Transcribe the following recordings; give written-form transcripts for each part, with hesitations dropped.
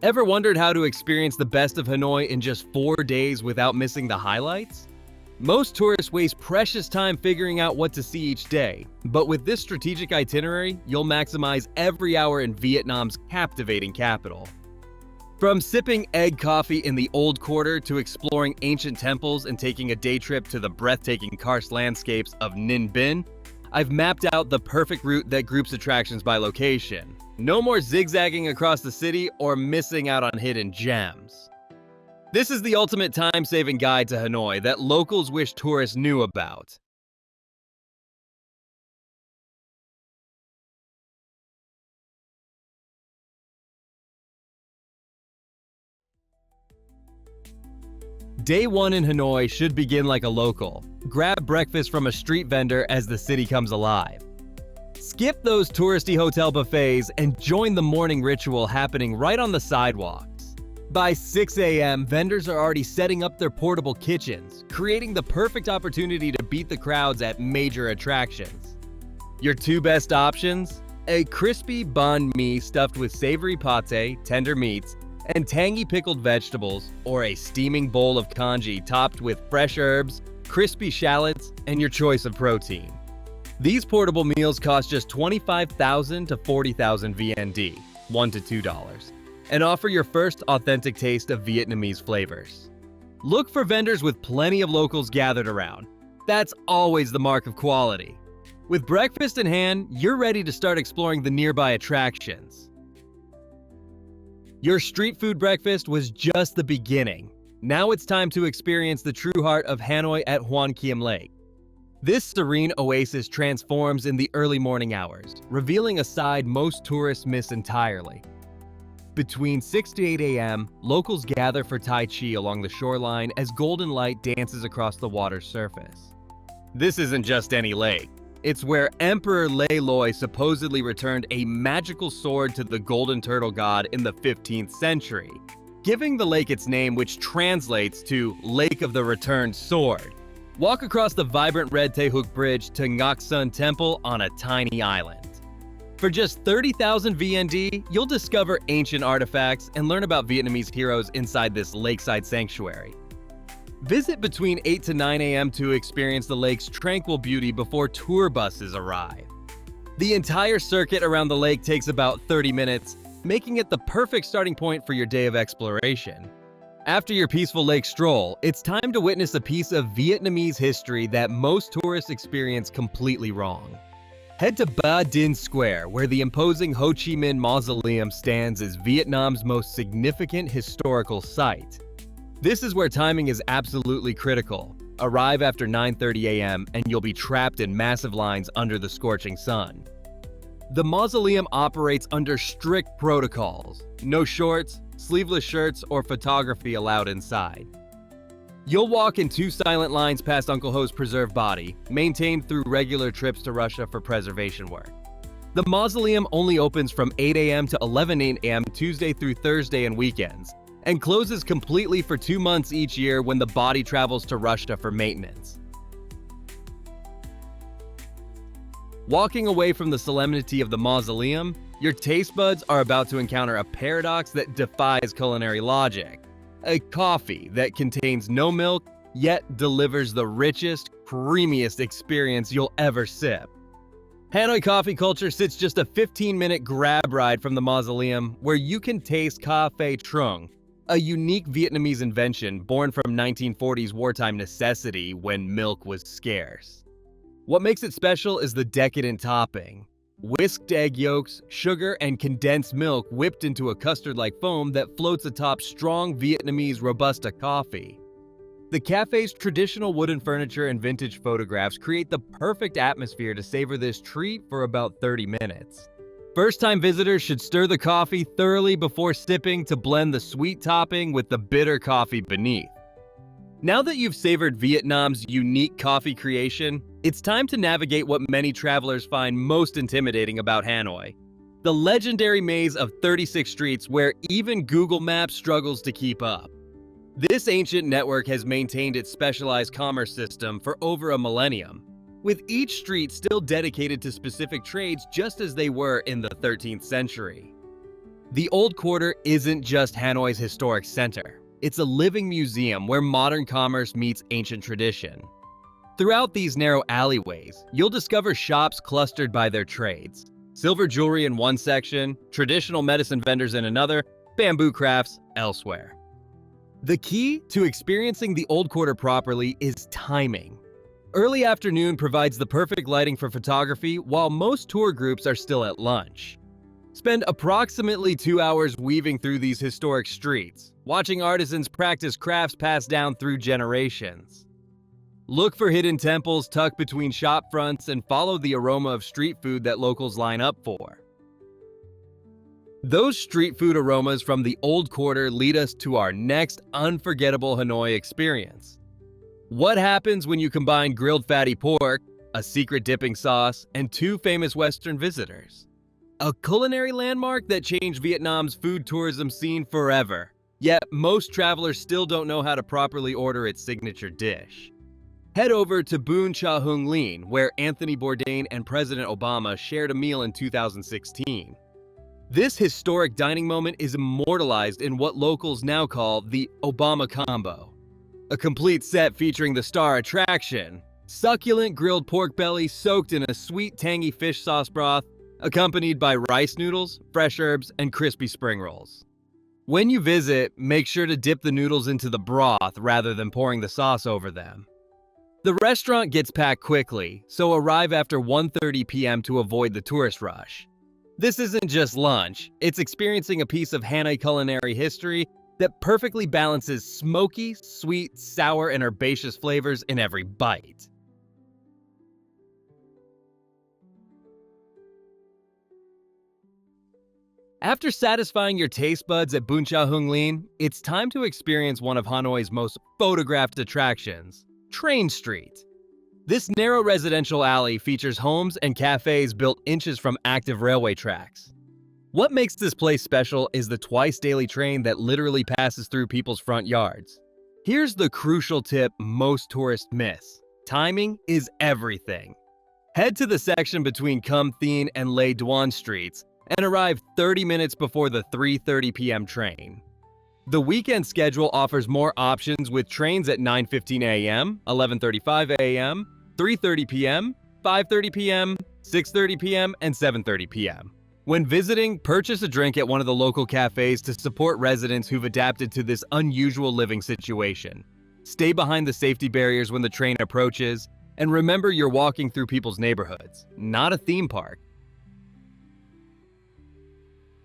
Ever wondered how to experience the best of Hanoi in just 4 days without missing the highlights? Most tourists waste precious time figuring out what to see each day, but with this strategic itinerary, you'll maximize every hour in Vietnam's captivating capital. From sipping egg coffee in the Old Quarter to exploring ancient temples and taking a day trip to the breathtaking karst landscapes of Ninh Binh, I've mapped out the perfect route that groups attractions by location. No more zigzagging across the city or missing out on hidden gems. This is the ultimate time-saving guide to Hanoi that locals wish tourists knew about. Day 1 in Hanoi should begin like a local. Grab breakfast from a street vendor as the city comes alive. Skip those touristy hotel buffets and join the morning ritual happening right on the sidewalks. By 6 a.m., vendors are already setting up their portable kitchens, creating the perfect opportunity to beat the crowds at major attractions. Your 2 best options? A crispy banh mi stuffed with savory pate, tender meats, and tangy pickled vegetables, or a steaming bowl of congee topped with fresh herbs, crispy shallots, and your choice of protein. These portable meals cost just 25,000 to 40,000 VND, $1 to $2, and offer your first authentic taste of Vietnamese flavors. Look for vendors with plenty of locals gathered around. That's always the mark of quality. With breakfast in hand, you're ready to start exploring the nearby attractions. Your street food breakfast was just the beginning. Now it's time to experience the true heart of Hanoi at Hoan Kiem Lake. This serene oasis transforms in the early morning hours, revealing a side most tourists miss entirely. Between 6 to 8 a.m., locals gather for Tai Chi along the shoreline as golden light dances across the water's surface. This isn't just any lake. It's where Emperor Lê Loi supposedly returned a magical sword to the golden turtle god in the 15th century, giving the lake its name, which translates to Lake of the Returned Sword. Walk across the vibrant red Tay Hook Bridge to Ngoc Sun Temple on a tiny island. For just 30,000 VND, you'll discover ancient artifacts and learn about Vietnamese heroes inside this lakeside sanctuary. Visit between 8 to 9 a.m. to experience the lake's tranquil beauty before tour buses arrive. The entire circuit around the lake takes about 30 minutes, making it the perfect starting point for your day of exploration. After your peaceful lake stroll, it's time to witness a piece of Vietnamese history that most tourists experience completely wrong. Head to Ba Dinh Square, where the imposing Ho Chi Minh Mausoleum stands as Vietnam's most significant historical site. This is where timing is absolutely critical. Arrive after 9:30 a.m. and you'll be trapped in massive lines under the scorching sun. The mausoleum operates under strict protocols. No shorts, sleeveless shirts, or photography allowed inside. You'll walk in 2 silent lines past Uncle Ho's preserved body, maintained through regular trips to Russia for preservation work. The mausoleum only opens from 8 a.m. to 11 a.m. Tuesday through Thursday and weekends, and closes completely for 2 months each year when the body travels to Russia for maintenance. Walking away from the solemnity of the mausoleum, your taste buds are about to encounter a paradox that defies culinary logic. A coffee that contains no milk, yet delivers the richest, creamiest experience you'll ever sip. Hanoi coffee culture sits just a 15-minute grab ride from the mausoleum, where you can taste Ca Phe Trung, a unique Vietnamese invention born from 1940s wartime necessity when milk was scarce. What makes it special is the decadent topping. Whisked egg yolks, sugar, and condensed milk whipped into a custard-like foam that floats atop strong Vietnamese Robusta coffee. The cafe's traditional wooden furniture and vintage photographs create the perfect atmosphere to savor this treat for about 30 minutes. First-time visitors should stir the coffee thoroughly before sipping to blend the sweet topping with the bitter coffee beneath. Now that you've savored Vietnam's unique coffee creation, it's time to navigate what many travelers find most intimidating about Hanoi: the legendary maze of 36 streets where even Google Maps struggles to keep up. This ancient network has maintained its specialized commerce system for over a millennium, with each street still dedicated to specific trades just as they were in the 13th century. The Old Quarter isn't just Hanoi's historic center. It's a living museum where modern commerce meets ancient tradition. Throughout these narrow alleyways, you'll discover shops clustered by their trades. Silver jewelry in one section, traditional medicine vendors in another, bamboo crafts elsewhere. The key to experiencing the Old Quarter properly is timing. Early afternoon provides the perfect lighting for photography while most tour groups are still at lunch. Spend approximately 2 hours weaving through these historic streets, watching artisans practice crafts passed down through generations. Look for hidden temples tucked between shop fronts and follow the aroma of street food that locals line up for. Those street food aromas from the Old Quarter lead us to our next unforgettable Hanoi experience. What happens when you combine grilled fatty pork, a secret dipping sauce, and 2 famous Western visitors? A culinary landmark that changed Vietnam's food tourism scene forever. Yet most travelers still don't know how to properly order its signature dish. Head over to Bun Cha Hung Lien, where Anthony Bourdain and President Obama shared a meal in 2016. This historic dining moment is immortalized in what locals now call the Obama Combo. A complete set featuring the star attraction, succulent grilled pork belly soaked in a sweet, tangy fish sauce broth, accompanied by rice noodles, fresh herbs, and crispy spring rolls. When you visit, make sure to dip the noodles into the broth rather than pouring the sauce over them. The restaurant gets packed quickly, so arrive after 1:30 p.m. to avoid the tourist rush. This isn't just lunch, it's experiencing a piece of Hanoi culinary history that perfectly balances smoky, sweet, sour, and herbaceous flavors in every bite. After satisfying your taste buds at Bun Cha Hung Lien, it's time to experience one of Hanoi's most photographed attractions, Train Street. This narrow residential alley features homes and cafes built inches from active railway tracks. What makes this place special is the twice-daily train that literally passes through people's front yards. Here's the crucial tip most tourists miss. Timing is everything. Head to the section between Cum Thien and Le Duan Streets and arrive 30 minutes before the 3:30 p.m. train. The weekend schedule offers more options with trains at 9:15 a.m., 11:35 a.m., 3:30 p.m., 5:30 p.m., 6:30 p.m., and 7:30 p.m. When visiting, purchase a drink at one of the local cafes to support residents who've adapted to this unusual living situation. Stay behind the safety barriers when the train approaches, and remember you're walking through people's neighborhoods, not a theme park.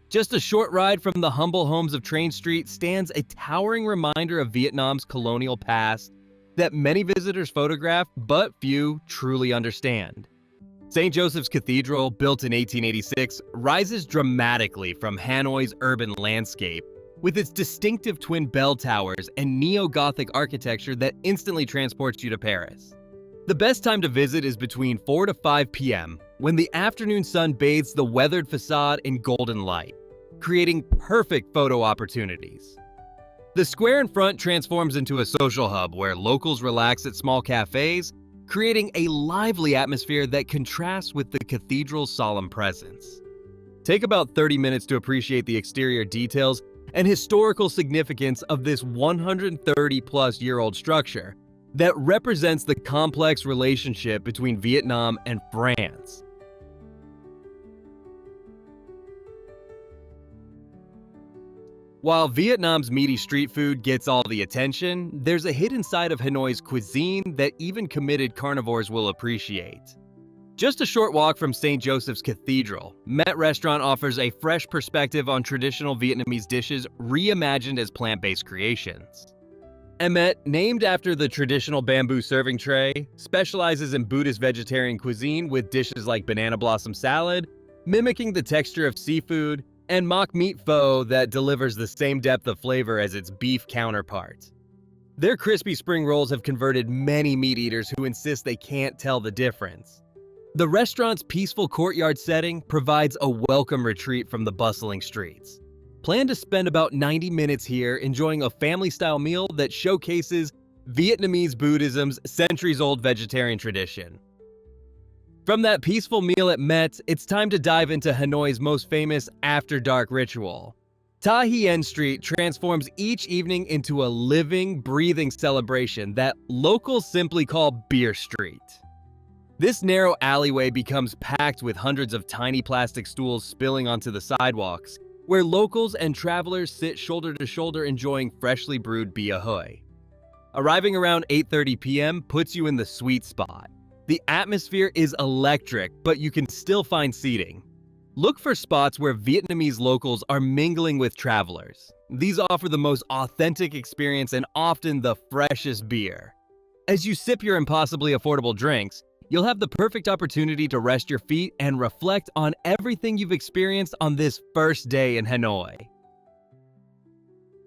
Just a short ride from the humble homes of Train Street stands a towering reminder of Vietnam's colonial past that many visitors photograph, but few truly understand. St. Joseph's Cathedral, built in 1886, rises dramatically from Hanoi's urban landscape, with its distinctive twin bell towers and neo-Gothic architecture that instantly transports you to Paris. The best time to visit is between 4 to 5 p.m., when the afternoon sun bathes the weathered facade in golden light, creating perfect photo opportunities. The square in front transforms into a social hub where locals relax at small cafes, creating a lively atmosphere that contrasts with the cathedral's solemn presence. Take about 30 minutes to appreciate the exterior details and historical significance of this 130-plus-year-old structure that represents the complex relationship between Vietnam and France. While Vietnam's meaty street food gets all the attention, there's a hidden side of Hanoi's cuisine that even committed carnivores will appreciate. Just a short walk from St. Joseph's Cathedral, Met Restaurant offers a fresh perspective on traditional Vietnamese dishes reimagined as plant-based creations. Met, named after the traditional bamboo serving tray, specializes in Buddhist vegetarian cuisine with dishes like banana blossom salad, mimicking the texture of seafood, and mock meat pho that delivers the same depth of flavor as its beef counterpart. Their crispy spring rolls have converted many meat eaters who insist they can't tell the difference. The restaurant's peaceful courtyard setting provides a welcome retreat from the bustling streets. Plan to spend about 90 minutes here enjoying a family-style meal that showcases Vietnamese Buddhism's centuries-old vegetarian tradition. From that peaceful meal at Met, it's time to dive into Hanoi's most famous after-dark ritual. Ta Hien Street transforms each evening into a living, breathing celebration that locals simply call Beer Street. This narrow alleyway becomes packed with hundreds of tiny plastic stools spilling onto the sidewalks, where locals and travelers sit shoulder to shoulder enjoying freshly brewed bia hoi. Arriving around 8:30 p.m. puts you in the sweet spot. The atmosphere is electric, but you can still find seating. Look for spots where Vietnamese locals are mingling with travelers. These offer the most authentic experience and often the freshest beer. As you sip your impossibly affordable drinks, you'll have the perfect opportunity to rest your feet and reflect on everything you've experienced on this first day in Hanoi.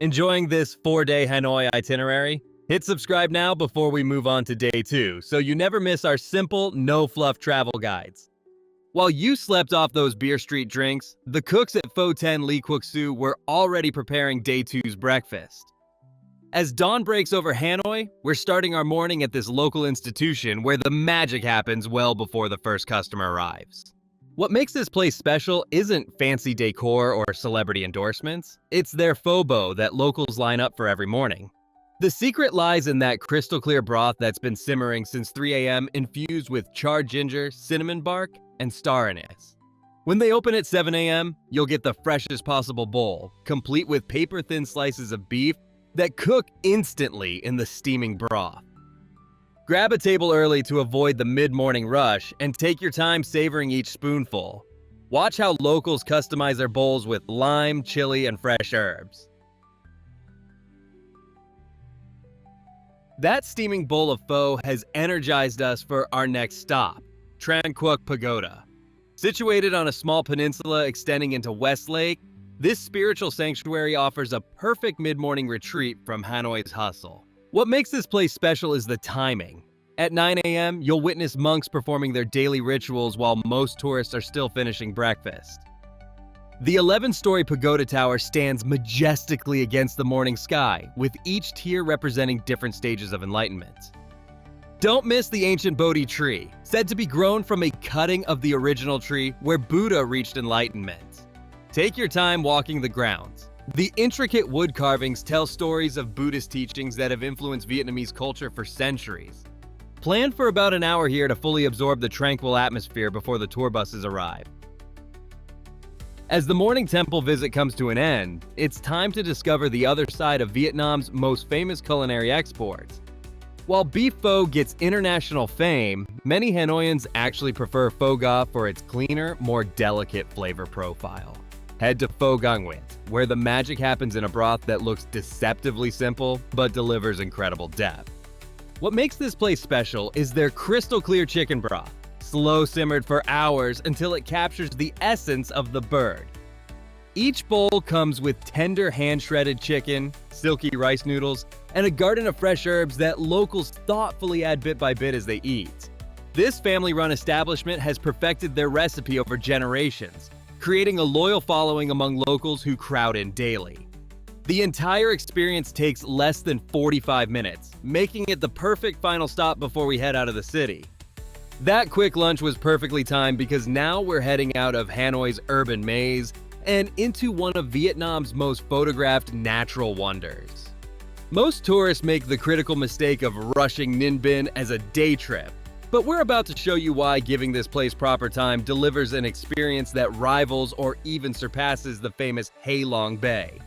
Enjoying this 4-day Hanoi itinerary? Hit subscribe now before we move on to day 2, so you never miss our simple, no-fluff travel guides. While you slept off those Beer Street drinks, the cooks at Pho Ten Ly Quoc Su were already preparing day 2's breakfast. As dawn breaks over Hanoi, we're starting our morning at this local institution where the magic happens well before the first customer arrives. What makes this place special isn't fancy decor or celebrity endorsements, it's their pho bo that locals line up for every morning. The secret lies in that crystal clear broth that's been simmering since 3 a.m. infused with charred ginger, cinnamon bark, and star anise. When they open at 7 a.m., you'll get the freshest possible bowl, complete with paper-thin slices of beef that cook instantly in the steaming broth. Grab a table early to avoid the mid-morning rush and take your time savoring each spoonful. Watch how locals customize their bowls with lime, chili, and fresh herbs. That steaming bowl of pho has energized us for our next stop, Tran Quoc Pagoda. Situated on a small peninsula extending into West Lake, this spiritual sanctuary offers a perfect mid-morning retreat from Hanoi's hustle. What makes this place special is the timing. At 9 a.m., you'll witness monks performing their daily rituals while most tourists are still finishing breakfast. The 11-story pagoda tower stands majestically against the morning sky, with each tier representing different stages of enlightenment. Don't miss the ancient Bodhi tree, said to be grown from a cutting of the original tree where Buddha reached enlightenment. Take your time walking the grounds. The intricate wood carvings tell stories of Buddhist teachings that have influenced Vietnamese culture for centuries. Plan for about an hour here to fully absorb the tranquil atmosphere before the tour buses arrive. As the morning temple visit comes to an end, it's time to discover the other side of Vietnam's most famous culinary exports. While beef pho gets international fame, many Hanoians actually prefer pho ga for its cleaner, more delicate flavor profile. Head to Pho Gang Nguyen, where the magic happens in a broth that looks deceptively simple but delivers incredible depth. What makes this place special is their crystal clear chicken broth, slow simmered for hours until it captures the essence of the bird. Each bowl comes with tender hand-shredded chicken, silky rice noodles, and a garden of fresh herbs that locals thoughtfully add bit by bit as they eat. This family-run establishment has perfected their recipe over generations, creating a loyal following among locals who crowd in daily. The entire experience takes less than 45 minutes, making it the perfect final stop before we head out of the city. That quick lunch was perfectly timed because now we're heading out of Hanoi's urban maze and into one of Vietnam's most photographed natural wonders. Most tourists make the critical mistake of rushing Ninh Binh as a day trip, but we're about to show you why giving this place proper time delivers an experience that rivals or even surpasses the famous Hai Long Bay.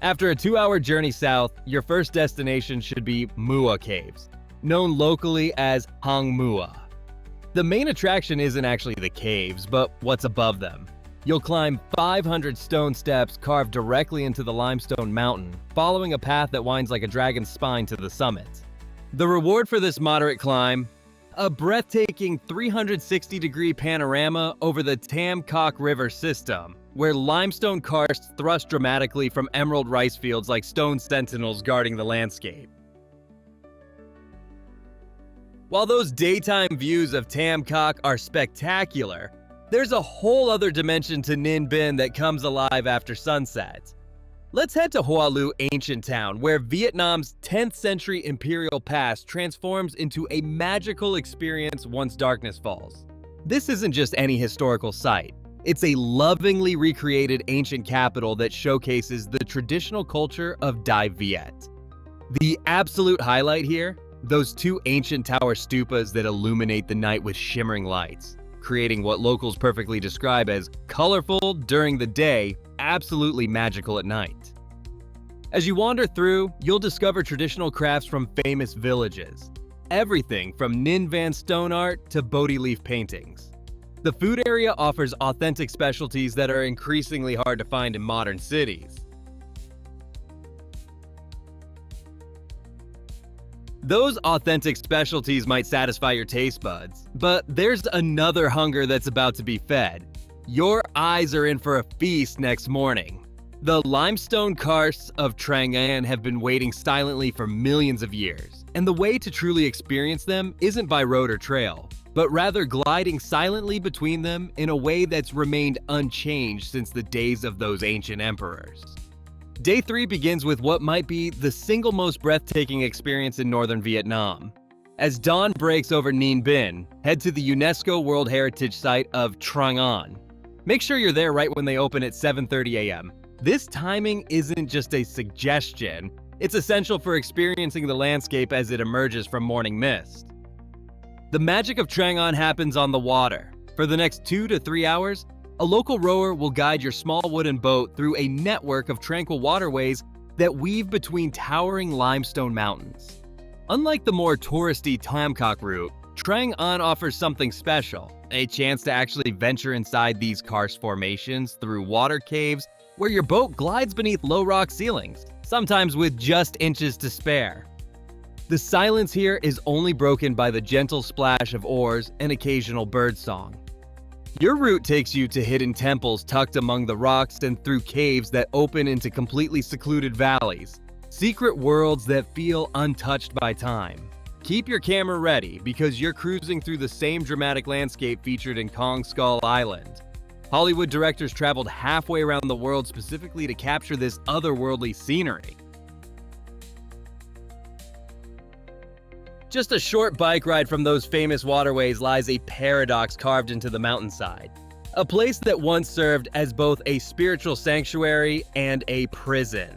After a 2-hour journey south, your first destination should be Mua Caves, known locally as Hang Mua. The main attraction isn't actually the caves, but what's above them. You'll climb 500 stone steps carved directly into the limestone mountain, following a path that winds like a dragon's spine to the summit. The reward for this moderate climb? A breathtaking 360-degree panorama over the Tam Coc River system, where limestone karsts thrust dramatically from emerald rice fields like stone sentinels guarding the landscape. While those daytime views of Tam Coc are spectacular, there's a whole other dimension to Ninh Binh that comes alive after sunset. Let's head to Hoa Lu Ancient Town, where Vietnam's 10th century imperial past transforms into a magical experience once darkness falls. This isn't just any historical site. It's a lovingly recreated ancient capital that showcases the traditional culture of Dai Viet. The absolute highlight here? Those two ancient tower stupas that illuminate the night with shimmering lights, creating what locals perfectly describe as colorful during the day, absolutely magical at night. As you wander through, you'll discover traditional crafts from famous villages. Everything from Ninh Van stone art to Bodhi leaf paintings. The food area offers authentic specialties that are increasingly hard to find in modern cities. Those authentic specialties might satisfy your taste buds, but there's another hunger that's about to be fed. Your eyes are in for a feast next morning. The limestone karsts of Trang An have been waiting silently for millions of years, and the way to truly experience them isn't by road or trail, but rather gliding silently between them in a way that's remained unchanged since the days of those ancient emperors. Day 3 begins with what might be the single most breathtaking experience in northern Vietnam. As dawn breaks over Ninh Binh, head to the UNESCO World Heritage Site of Trang An. Make sure you're there right when they open at 7:30 a.m. This timing isn't just a suggestion, it's essential for experiencing the landscape as it emerges from morning mist. The magic of Trang An happens on the water. For the next 2 to 3 hours, a local rower will guide your small wooden boat through a network of tranquil waterways that weave between towering limestone mountains. Unlike the more touristy Tam Quoc route, Trang An offers something special, a chance to actually venture inside these karst formations through water caves where your boat glides beneath low rock ceilings, sometimes with just inches to spare. The silence here is only broken by the gentle splash of oars and occasional birdsong. Your route takes you to hidden temples tucked among the rocks and through caves that open into completely secluded valleys, secret worlds that feel untouched by time. Keep your camera ready because you're cruising through the same dramatic landscape featured in Kong Skull Island. Hollywood directors traveled halfway around the world specifically to capture this otherworldly scenery. Just a short bike ride from those famous waterways lies a paradox carved into the mountainside. A place that once served as both a spiritual sanctuary and a prison.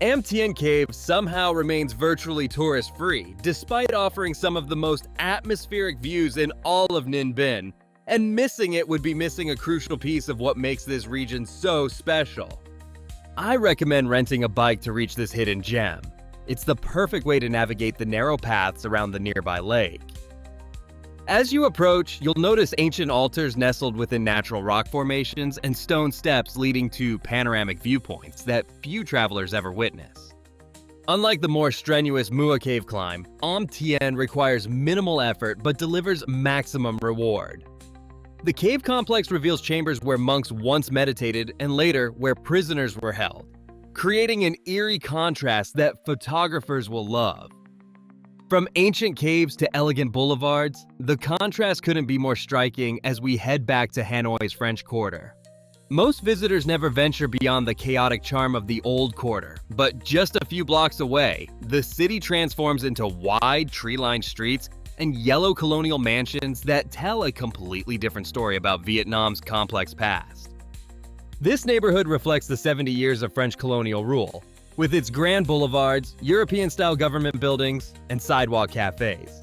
Am Tien Cave somehow remains virtually tourist-free, despite offering some of the most atmospheric views in all of Ninh Binh, and missing it would be missing a crucial piece of what makes this region so special. I recommend renting a bike to reach this hidden gem. It's the perfect way to navigate the narrow paths around the nearby lake. As you approach, you'll notice ancient altars nestled within natural rock formations and stone steps leading to panoramic viewpoints that few travelers ever witness. Unlike the more strenuous Mua Cave climb, Am Tien requires minimal effort but delivers maximum reward. The cave complex reveals chambers where monks once meditated and later where prisoners were held, creating an eerie contrast that photographers will love. From ancient caves to elegant boulevards, the contrast couldn't be more striking as we head back to Hanoi's French Quarter. Most visitors never venture beyond the chaotic charm of the Old Quarter, but just a few blocks away, the city transforms into wide, tree-lined streets and yellow colonial mansions that tell a completely different story about Vietnam's complex past. This neighborhood reflects the 70 years of French colonial rule, with its grand boulevards, European-style government buildings, and sidewalk cafes.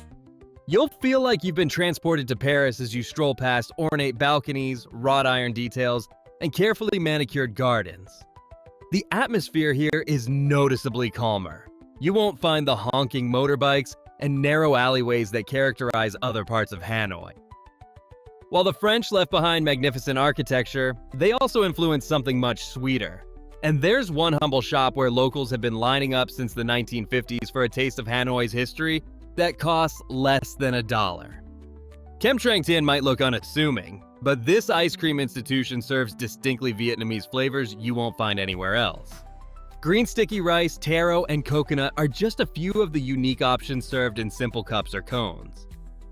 You'll feel like you've been transported to Paris as you stroll past ornate balconies, wrought iron details, and carefully manicured gardens. The atmosphere here is noticeably calmer. You won't find the honking motorbikes and narrow alleyways that characterize other parts of Hanoi. While the French left behind magnificent architecture, they also influenced something much sweeter. And there's one humble shop where locals have been lining up since the 1950s for a taste of Hanoi's history that costs less than $1. Kem Trang Tien might look unassuming, but this ice cream institution serves distinctly Vietnamese flavors you won't find anywhere else. Green sticky rice, taro, and coconut are just a few of the unique options served in simple cups or cones.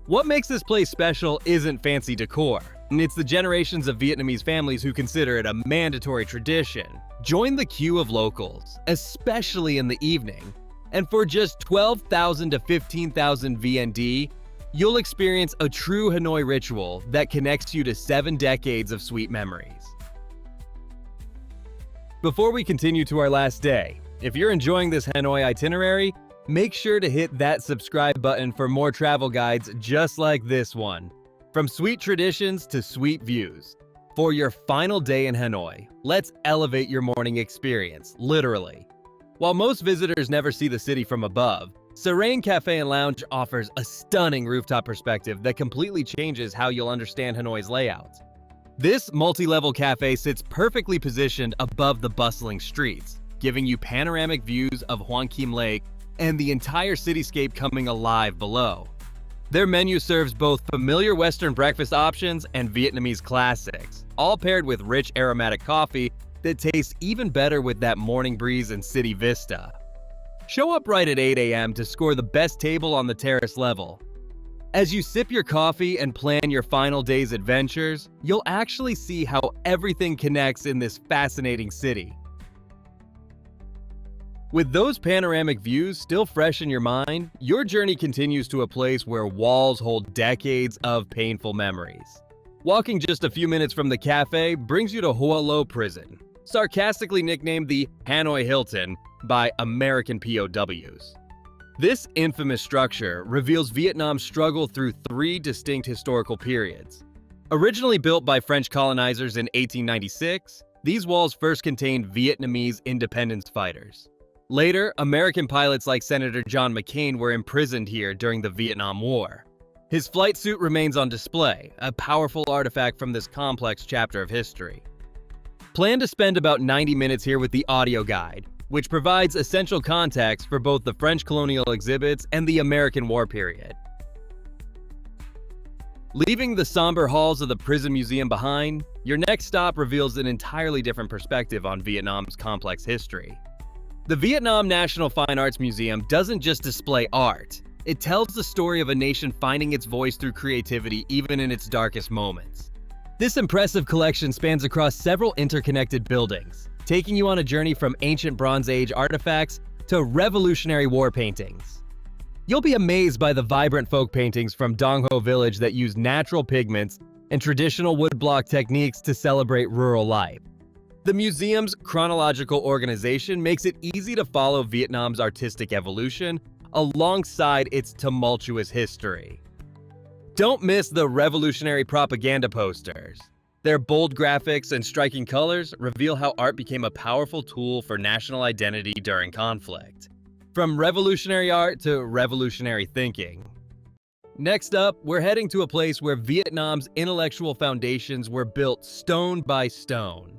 What makes this place special isn't fancy decor. It's the generations of Vietnamese families who consider it a mandatory tradition. Join the queue of locals, especially in the evening, and for just 12,000 to 15,000 VND, you'll experience a true Hanoi ritual that connects you to 7 decades of sweet memories. Before we continue to our last day, if you're enjoying this Hanoi itinerary, make sure to hit that subscribe button for more travel guides just like this one. From sweet traditions to sweet views. For your final day in Hanoi, let's elevate your morning experience, literally. While most visitors never see the city from above, Serene Cafe and Lounge offers a stunning rooftop perspective that completely changes how you'll understand Hanoi's layout. This multi-level cafe sits perfectly positioned above the bustling streets, giving you panoramic views of Hoan Kiem Lake and the entire cityscape coming alive below. Their menu serves both familiar Western breakfast options and Vietnamese classics, all paired with rich aromatic coffee that tastes even better with that morning breeze and city vista. Show up right at 8 a.m. to score the best table on the terrace level. As you sip your coffee and plan your final day's adventures, you'll actually see how everything connects in this fascinating city. With those panoramic views still fresh in your mind, your journey continues to a place where walls hold decades of painful memories. Walking just a few minutes from the cafe brings you to Hoa Lo Prison, sarcastically nicknamed the Hanoi Hilton by American POWs. This infamous structure reveals Vietnam's struggle through 3 distinct historical periods. Originally built by French colonizers in 1896, these walls first contained Vietnamese independence fighters. Later, American pilots like Senator John McCain were imprisoned here during the Vietnam War. His flight suit remains on display, a powerful artifact from this complex chapter of history. Plan to spend about 90 minutes here with the audio guide, which provides essential context for both the French colonial exhibits and the American War period. Leaving the somber halls of the prison museum behind, your next stop reveals an entirely different perspective on Vietnam's complex history. The Vietnam National Fine Arts Museum doesn't just display art. It tells the story of a nation finding its voice through creativity even in its darkest moments. This impressive collection spans across several interconnected buildings, taking you on a journey from ancient Bronze Age artifacts to Revolutionary War paintings. You'll be amazed by the vibrant folk paintings from Dong Ho Village that use natural pigments and traditional woodblock techniques to celebrate rural life. The museum's chronological organization makes it easy to follow Vietnam's artistic evolution alongside its tumultuous history. Don't miss the revolutionary propaganda posters. Their bold graphics and striking colors reveal how art became a powerful tool for national identity during conflict. From revolutionary art to revolutionary thinking. Next up, we're heading to a place where Vietnam's intellectual foundations were built stone by stone.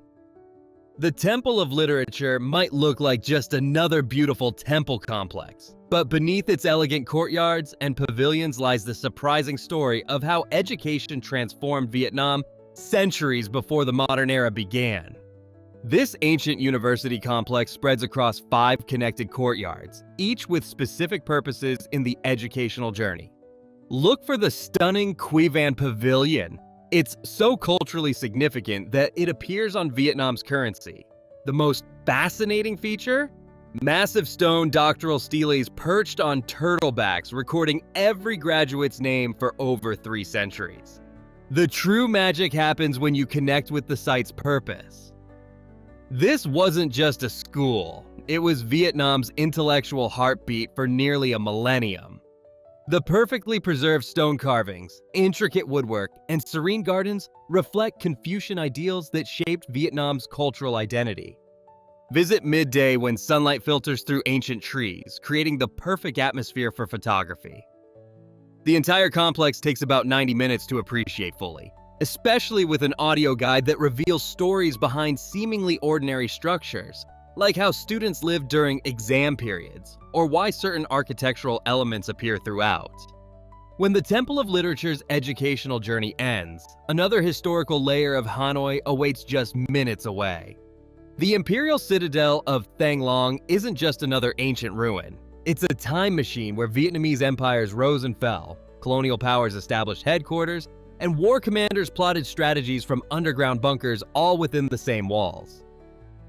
The Temple of Literature might look like just another beautiful temple complex, but beneath its elegant courtyards and pavilions lies the surprising story of how education transformed Vietnam centuries before the modern era began. This ancient university complex spreads across 5 connected courtyards, each with specific purposes in the educational journey. Look for the stunning Quy Van Pavilion. It's so culturally significant that it appears on Vietnam's currency. The most fascinating feature? Massive stone doctoral steles perched on turtlebacks recording every graduate's name for over 3 centuries. The true magic happens when you connect with the site's purpose. This wasn't just a school, it was Vietnam's intellectual heartbeat for nearly a millennium. The perfectly preserved stone carvings, intricate woodwork, and serene gardens reflect Confucian ideals that shaped Vietnam's cultural identity. Visit midday when sunlight filters through ancient trees, creating the perfect atmosphere for photography. The entire complex takes about 90 minutes to appreciate fully, especially with an audio guide that reveals stories behind seemingly ordinary structures, like how students lived during exam periods, or why certain architectural elements appear throughout. When the Temple of Literature's educational journey ends, another historical layer of Hanoi awaits just minutes away. The Imperial Citadel of Thang Long isn't just another ancient ruin. It's a time machine where Vietnamese empires rose and fell, colonial powers established headquarters, and war commanders plotted strategies from underground bunkers all within the same walls.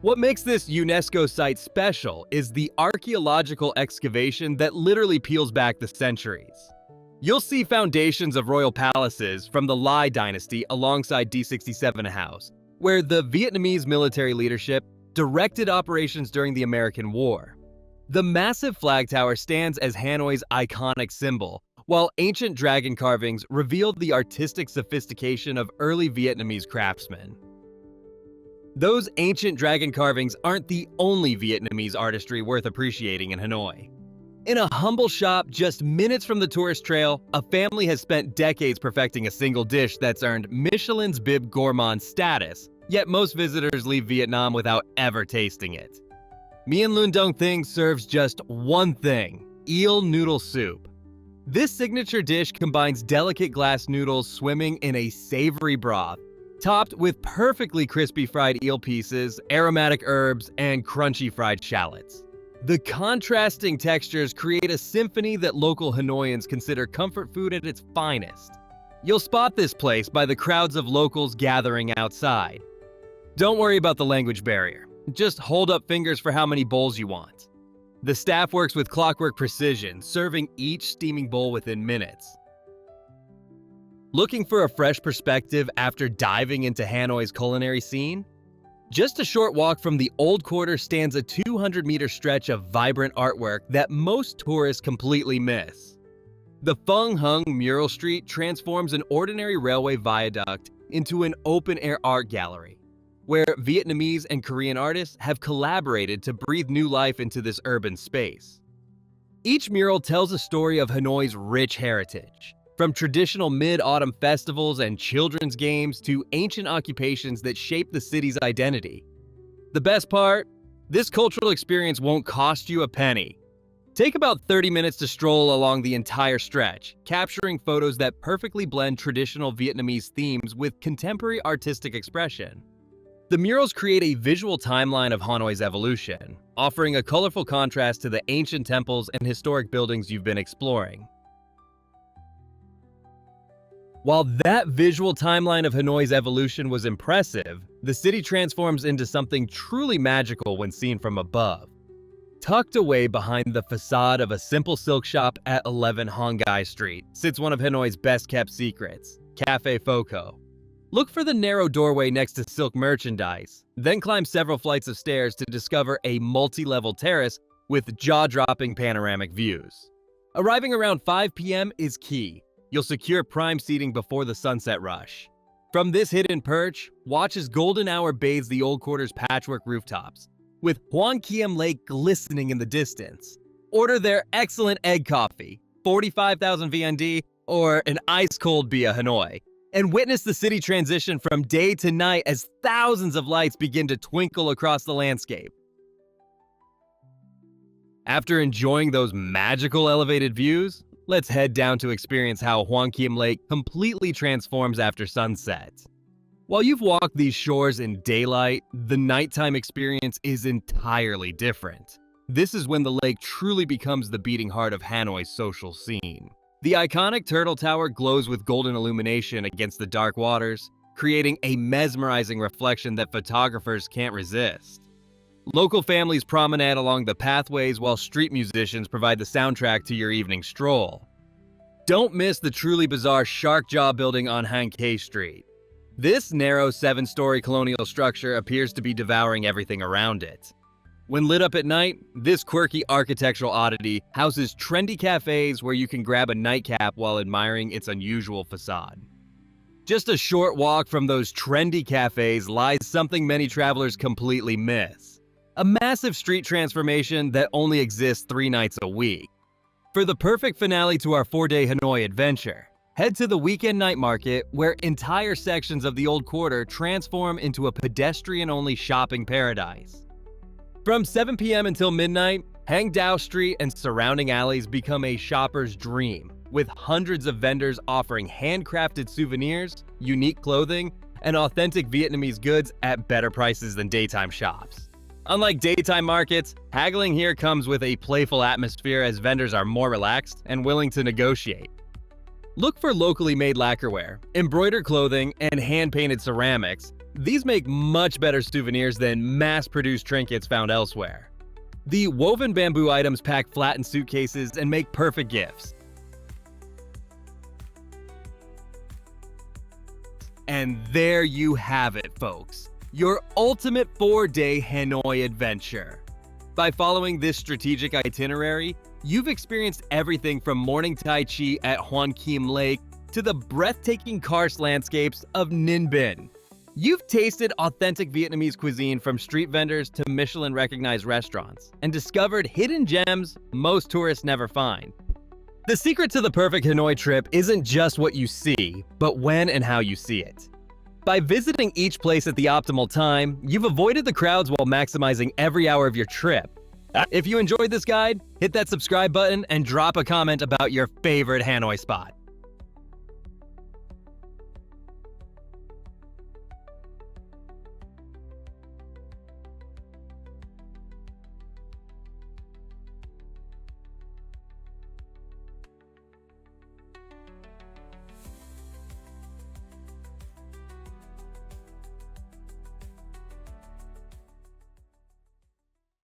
What makes this UNESCO site special is the archaeological excavation that literally peels back the centuries. You'll see foundations of royal palaces from the Lai dynasty alongside D67 House, where the Vietnamese military leadership directed operations during the American War. The massive flag tower stands as Hanoi's iconic symbol, while ancient dragon carvings reveal the artistic sophistication of early Vietnamese craftsmen. Those ancient dragon carvings aren't the only Vietnamese artistry worth appreciating in Hanoi. In a humble shop just minutes from the tourist trail, a family has spent decades perfecting a single dish that's earned Michelin's Bib Gourmand status, yet most visitors leave Vietnam without ever tasting it. Mien Lun Dong Thing serves just one thing: eel noodle soup. This signature dish combines delicate glass noodles swimming in a savory broth, topped with perfectly crispy fried eel pieces, aromatic herbs, and crunchy fried shallots. The contrasting textures create a symphony that local Hanoians consider comfort food at its finest. You'll spot this place by the crowds of locals gathering outside. Don't worry about the language barrier. Just hold up fingers for how many bowls you want. The staff works with clockwork precision, serving each steaming bowl within minutes. Looking for a fresh perspective after diving into Hanoi's culinary scene? Just a short walk from the Old Quarter stands a 200-meter stretch of vibrant artwork that most tourists completely miss. The Phung Hung Mural Street transforms an ordinary railway viaduct into an open-air art gallery, where Vietnamese and Korean artists have collaborated to breathe new life into this urban space. Each mural tells a story of Hanoi's rich heritage, from traditional mid-autumn festivals and children's games to ancient occupations that shape the city's identity. The best part? This cultural experience won't cost you a penny. Take about 30 minutes to stroll along the entire stretch, capturing photos that perfectly blend traditional Vietnamese themes with contemporary artistic expression. The murals create a visual timeline of Hanoi's evolution, offering a colorful contrast to the ancient temples and historic buildings you've been exploring. While that visual timeline of Hanoi's evolution was impressive, the city transforms into something truly magical when seen from above. Tucked away behind the facade of a simple silk shop at 11 Hong Gai Street sits one of Hanoi's best-kept secrets, Cafe Foco. Look for the narrow doorway next to silk merchandise, then climb several flights of stairs to discover a multi-level terrace with jaw-dropping panoramic views. Arriving around 5 p.m. is key. You'll secure prime seating before the sunset rush. From this hidden perch, watch as golden hour bathes the Old Quarter's patchwork rooftops, with Hoan Kiem Lake glistening in the distance. Order their excellent egg coffee, 45,000 VND, or an ice-cold Bia Hanoi, and witness the city transition from day to night as thousands of lights begin to twinkle across the landscape. After enjoying those magical elevated views, let's head down to experience how Hoan Kiem Lake completely transforms after sunset. While you've walked these shores in daylight, the nighttime experience is entirely different. This is when the lake truly becomes the beating heart of Hanoi's social scene. The iconic turtle tower glows with golden illumination against the dark waters, creating a mesmerizing reflection that photographers can't resist. Local families promenade along the pathways while street musicians provide the soundtrack to your evening stroll. Don't miss the truly bizarre Shark Jaw building on Han Kay Street. This narrow 7-story colonial structure appears to be devouring everything around it. When lit up at night, this quirky architectural oddity houses trendy cafes where you can grab a nightcap while admiring its unusual facade. Just a short walk from those trendy cafes lies something many travelers completely miss: a massive street transformation that only exists 3 nights a week. For the perfect finale to our 4-day Hanoi adventure, head to the weekend night market where entire sections of the Old Quarter transform into a pedestrian-only shopping paradise. From 7 p.m. until midnight, Hang Dao Street and surrounding alleys become a shopper's dream, with hundreds of vendors offering handcrafted souvenirs, unique clothing, and authentic Vietnamese goods at better prices than daytime shops. Unlike daytime markets, haggling here comes with a playful atmosphere as vendors are more relaxed and willing to negotiate. Look for locally made lacquerware, embroidered clothing, and hand-painted ceramics These make much better souvenirs than mass-produced trinkets found elsewhere. The woven bamboo items pack flat in suitcases and make perfect gifts. And there you have it, folks. Your ultimate 4-day Hanoi adventure. By following this strategic itinerary, you've experienced everything from morning Tai Chi at Hoan Kiem Lake to the breathtaking karst landscapes of Ninh Binh. You've tasted authentic Vietnamese cuisine from street vendors to Michelin-recognized restaurants and discovered hidden gems most tourists never find. The secret to the perfect Hanoi trip isn't just what you see, but when and how you see it. By visiting each place at the optimal time, you've avoided the crowds while maximizing every hour of your trip. If you enjoyed this guide, hit that subscribe button and drop a comment about your favorite Hanoi spot.